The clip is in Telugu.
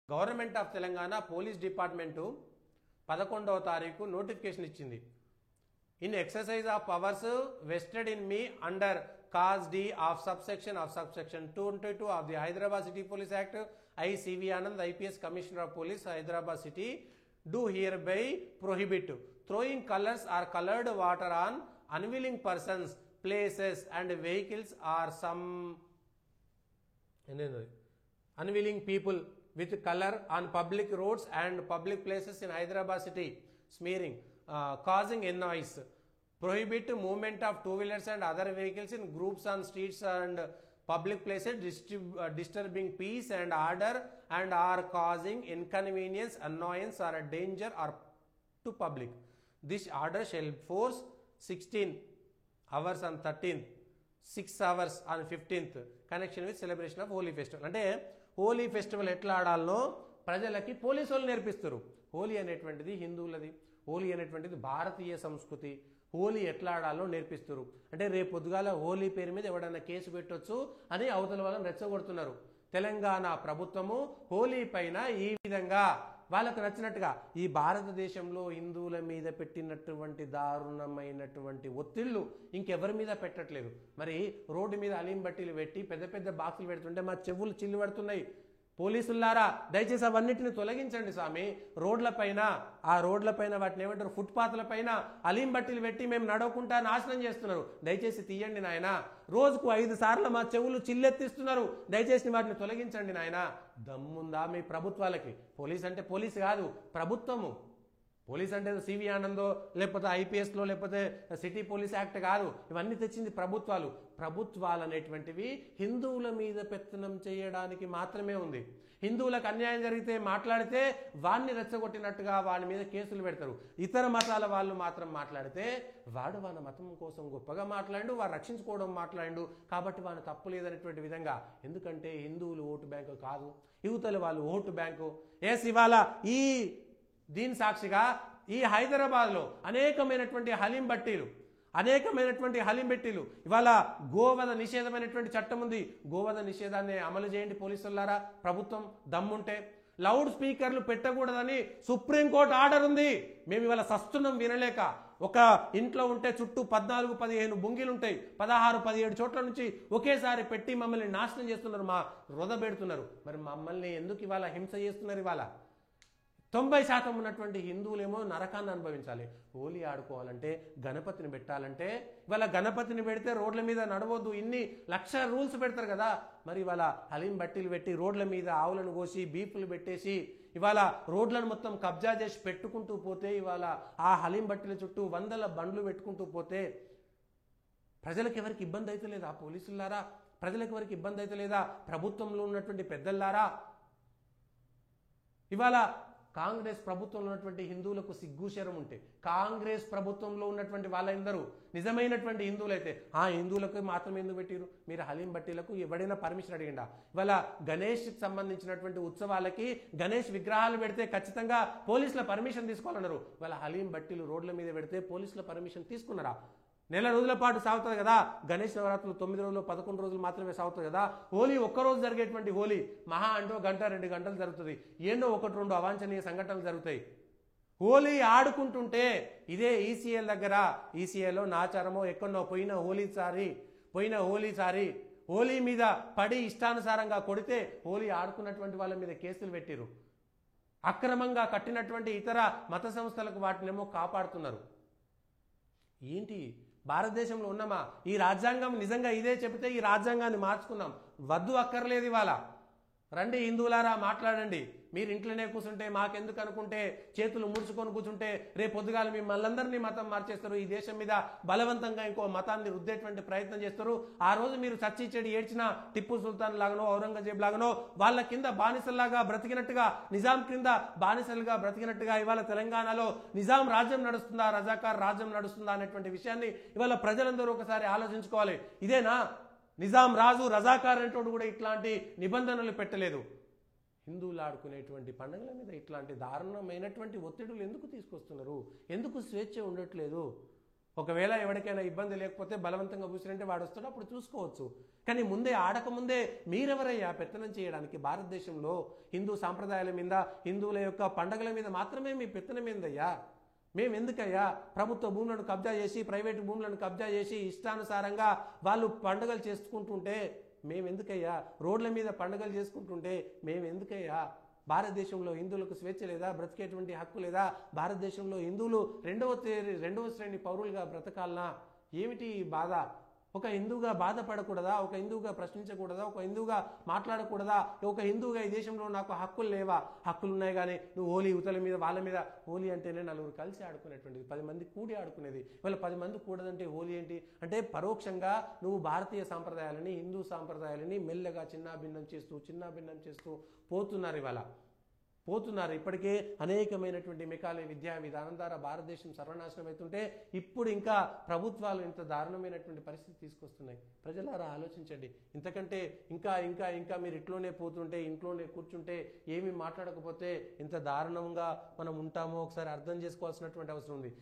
Government of Telangana police department 11వ తారీఖు నోటిఫికేషన్ ఇచ్చింది. In exercise of powers vested in me under clause D of subsection 222 of the Hyderabad City Police Act, I C.V. Anand, IPS Commissioner of Police, Hyderabad City, do hereby prohibit throwing colors or colored water on unwilling persons, places and vehicles or some unwilling people with color on public roads and public places in Hyderabad City, smearing, causing annoyance. Prohibit movement of two-wheelers and other vehicles in groups on streets and public places, disturbing peace and order and are causing inconvenience, annoyance or danger or to public. This order shall force 16 hours on 13th, 6 hours on 15th, connection with celebration of Holi festival. అంటే హోలీ ఫెస్టివల్ ఎట్లా ఆడాలనో ప్రజలకి పోలీసు వాళ్ళు నేర్పిస్తారు. హోలీ అనేటువంటిది హిందువులది, హోలీ అనేటువంటిది భారతీయ సంస్కృతి. హోలీ ఎట్లా ఆడాలో నేర్పిస్తారు. అంటే రేపు పొద్దుగాల హోలీ పేరు మీద ఎవడన్నా కేసు పెట్టొచ్చు అని అవతల వాళ్ళని రెచ్చగొడుతున్నారు. తెలంగాణ ప్రభుత్వము హోలీ పైన ఈ విధంగా వాళ్ళకు నచ్చినట్టుగా ఈ భారతదేశంలో హిందువుల మీద పెట్టినటువంటి దారుణమైనటువంటి ఒత్తిళ్లు ఇంకెవరి మీద పెట్టట్లేదు. మరి రోడ్డు మీద అలీం బట్టీలు పెట్టి పెద్ద పెద్ద బాక్సులు పెడుతుంటే మా చెవులు చిల్లు పడుతున్నాయి. పోలీసులారా దయచేసి అవన్నిటిని తొలగించండి స్వామి. ఆ రోడ్ల పైన వాటిని ఏమంటారు, ఫుట్పాత్ల పైన అలీం బట్టీలు పెట్టి మేము నడవకుండా నాశనం చేస్తున్నారు. దయచేసి తీయండి నాయన. రోజుకు 5 సార్లు మా చెవులు చిల్లెత్తిస్తున్నారు. దయచేసి వాటిని తొలగించండి నాయన. దమ్ముందా మీ ప్రభుత్వాలకి? పోలీస్ అంటే పోలీస్ కాదు, ప్రభుత్వము. పోలీస్ అంటే సివి ఆనందో లేకపోతే ఐపీఎస్లో లేకపోతే సిటీ పోలీస్ యాక్ట్ కాదు. ఇవన్నీ తెచ్చింది ప్రభుత్వాలు. ప్రభుత్వాలు అనేటువంటివి హిందువుల మీద పెత్తనం చేయడానికి మాత్రమే ఉంది. హిందువులకు అన్యాయం జరిగితే మాట్లాడితే వాడిని రెచ్చగొట్టినట్టుగా వాడి మీద కేసులు పెడతారు. ఇతర మతాల వాళ్ళు మాత్రం మాట్లాడితే వాడు వాళ్ళ మతం కోసం గొప్పగా మాట్లాడు, వాడు రక్షించుకోవడం మాట్లాడు, కాబట్టి వాడు తప్పు లేదనేటువంటి విధంగా. ఎందుకంటే హిందువులు ఓటు బ్యాంకు కాదు, యువతలు వాళ్ళు ఓటు బ్యాంకు. ఇవాళ ఈ దీని సాక్షిగా ఈ హైదరాబాద్లో అనేకమైనటువంటి హలీం బట్టీలు ఇవాళ గోవధ నిషేధమైనటువంటి చట్టం ఉంది. గోవధ నిషేధాన్ని అమలు చేయండి పోలీసులారా, ప్రభుత్వం దమ్ముంటే. లౌడ్ స్పీకర్లు పెట్టకూడదని సుప్రీంకోర్టు ఆర్డర్ ఉంది. మేము ఇవాళ సస్తున్నాం వినలేక. ఒక ఇంట్లో ఉంటే చుట్టూ 14-15 బొంగిలు ఉంటాయి. 16-17 చోట్ల నుంచి ఒకేసారి పెట్టి మమ్మల్ని నాశనం చేస్తున్నారు, మా రొద పెడుతున్నారు. మరి మమ్మల్ని ఎందుకు ఇవాళ హింస చేస్తున్నారు? ఇవాళ 90% ఉన్నటువంటి హిందువులేమో నరకాన్ని అనుభవించాలి. హోలీ ఆడుకోవాలంటే, గణపతిని పెట్టాలంటే, ఇవాళ గణపతిని పెడితే రోడ్ల మీద నడవద్దు, ఇన్ని లక్ష రూల్స్ పెడతారు కదా. మరి ఇవాళ హలీం బట్టీలు పెట్టి రోడ్ల మీద ఆవులను కోసి బీపులు పెట్టేసి ఇవాళ రోడ్లను మొత్తం కబ్జా చేసి పెట్టుకుంటూ పోతే, ఇవాళ ఆ హలీం బట్టీల చుట్టూ 100 బండ్లు పెట్టుకుంటూ పోతే ప్రజలకు ఎవరికి ఇబ్బంది అయితే లేదా? పోలీసులారా, ప్రజలకు ఎవరికి ఇబ్బంది అయితే లేదా? ప్రభుత్వంలో ఉన్నటువంటి పెద్దలారా, ఇవాళ కాంగ్రెస్ ప్రభుత్వంలో ఉన్నటువంటి హిందువులకు సిగ్గుశరం ఉంటే, కాంగ్రెస్ ప్రభుత్వంలో ఉన్నటువంటి వాళ్ళందరూ నిజమైనటువంటి హిందువులైతే ఆ హిందువులకు మాత్రమే ఎందుకు పెట్టిరు? మీరు హలీం బట్టీలకు ఎవడైనా పర్మిషన్ అడిగిండా? ఇవాళ గణేష్కి సంబంధించినటువంటి ఉత్సవాలకి గణేష్ విగ్రహాలు పెడితే ఖచ్చితంగా పోలీసుల పర్మిషన్ తీసుకోవాలన్నారు. ఇవాళ హలీం బట్టీలు రోడ్ల మీద పెడితే పోలీసుల పర్మిషన్ తీసుకున్నారా? నెల రోజుల పాటు సాగుతుంది కదా గణేష్ నవరాత్రులు. 9 రోజులు 11 రోజులు మాత్రమే సాగుతుంది కదా. హోలీ ఒక్కరోజు జరిగేటువంటి హోలీ మహా అంటే 1 గంట 2 గంటలు జరుగుతుంది. ఎన్నో 1-2 అవాంఛనీయ సంఘటనలు జరుగుతాయి. హోలీ ఆడుకుంటుంటే ఇదే ఈసీఎల్ దగ్గర, ఈసీఎల్లో నాచారమో ఎక్కడో పోయిన హోలీసారి హోలీ మీద పడి ఇష్టానుసారంగా కొడితే హోలీ ఆడుకున్నటువంటి వాళ్ళ మీద కేసులు పెట్టిరు. అక్రమంగా కట్టినటువంటి ఇతర మత సంస్థలకు వాటినేమో కాపాడుతున్నారు. ఏంటి భారతదేశంలో ఉన్నామా? ఈ రాజ్యాంగం నిజంగా ఇదే చెబితే ఈ రాజ్యాంగాన్ని మార్చుకున్నాం. వద్దు, అక్కర్లేదు. ఇవాళ రండి హిందువులారా, మాట్లాడండి. మీరు ఇంట్లోనే కూర్చుంటే మాకెందుకు అనుకుంటే, చేతులు ముడుచుకొని కూర్చుంటే రేపు పొద్దుగాల మిమ్మల్ందరినీ మతం మార్చేస్తారు. ఈ దేశం మీద బలవంతంగా ఇంకో మతాన్ని రుద్దేటువంటి ప్రయత్నం చేస్తారు. ఆ రోజు మీరు చచ్చి చెడి ఏడ్చిన టిప్పు సుల్తాన్ లాగానో ఔరంగజేబ్ లాగానో వాళ్ళ కింద బానిసల్లాగా బ్రతికినట్టుగా, నిజాం కింద బానిసలుగా బ్రతికినట్టుగా ఇవాళ తెలంగాణలో నిజాం రాజ్యం నడుస్తుందా, రజాకార్ రాజ్యం నడుస్తుందా అనేటువంటి విషయాన్ని ఇవాళ ప్రజలందరూ ఒకసారి ఆలోచించుకోవాలి. ఇదేనా నిజాం రాజు? రజాకార్ అనేటోడు కూడా ఇట్లాంటి నిబంధనలు పెట్టలేదు. హిందువులు ఆడుకునేటువంటి పండుగల మీద ఇట్లాంటి దారుణమైనటువంటి ఒత్తిడులు ఎందుకు తీసుకొస్తున్నారు? ఎందుకు స్వేచ్ఛ ఉండట్లేదు? ఒకవేళ ఎవరికైనా ఇబ్బంది లేకపోతే బలవంతంగా కూర్చుంటే వాడు వస్తాడు, అప్పుడు చూసుకోవచ్చు. కానీ ముందే ఆడకముందే మీరెవరయ్యా పెత్తనం చేయడానికి? భారతదేశంలో హిందూ సాంప్రదాయాల మీద, హిందువుల యొక్క పండగల మీద మాత్రమే మీ పెత్తనం ఏందయ్యా? మేము ఎందుకయ్యా ప్రభుత్వ భూములను కబ్జా చేసి, ప్రైవేటు భూములను కబ్జా చేసి ఇష్టానుసారంగా వాళ్ళు పండుగలు చేసుకుంటుంటే మేమెందుకయ్యా? రోడ్ల మీద పండుగలు చేసుకుంటుంటే మేమెందుకయ్యా? భారతదేశంలో హిందువులకు స్వేచ్ఛ లేదా? బ్రతికేటువంటి హక్కు లేదా? భారతదేశంలో హిందువులు రెండవ శ్రేణి పౌరులుగా బ్రతకాలనా? ఏమిటి ఈ బాధ? ఒక హిందువుగా బాధపడకూడదా? ఒక హిందువుగా ప్రశ్నించకూడదా? ఒక హిందువుగా మాట్లాడకూడదా? ఒక హిందువుగా ఈ దేశంలో నాకు హక్కులు లేవా? హక్కులు ఉన్నాయి కానీ నువ్వు హోలీ యువతల మీద వాళ్ళ మీద. హోలీ అంటేనే నలుగురు కలిసి ఆడుకునేటువంటిది, 10 మంది కూడి ఆడుకునేది. ఇవాళ 10 మంది కూడదంటే హోలీ ఏంటి అంటే? పరోక్షంగా నువ్వు భారతీయ సాంప్రదాయాలని, హిందూ సాంప్రదాయాలని మెల్లగా చిన్నాభిన్నం చేస్తూ పోతున్నారు. ఇప్పటికే అనేకమైనటువంటి మెకాలే విద్యా విధానం ద్వారా భారతదేశం సర్వనాశనం అవుతుంటే ఇప్పుడు ఇంకా ప్రభుత్వాలు ఇంత దారుణమైనటువంటి పరిస్థితి తీసుకొస్తున్నాయి. ప్రజలారా ఆలోచించండి. ఇంతకంటే ఇంకా మీరు ఇట్లోనే పోతుంటే, ఇంట్లోనే కూర్చుంటే, ఏమీ మాట్లాడకపోతే ఎంత దారుణంగా మనం ఉంటామో ఒకసారి అర్థం చేసుకోవాల్సినటువంటి అవసరం ఉంది.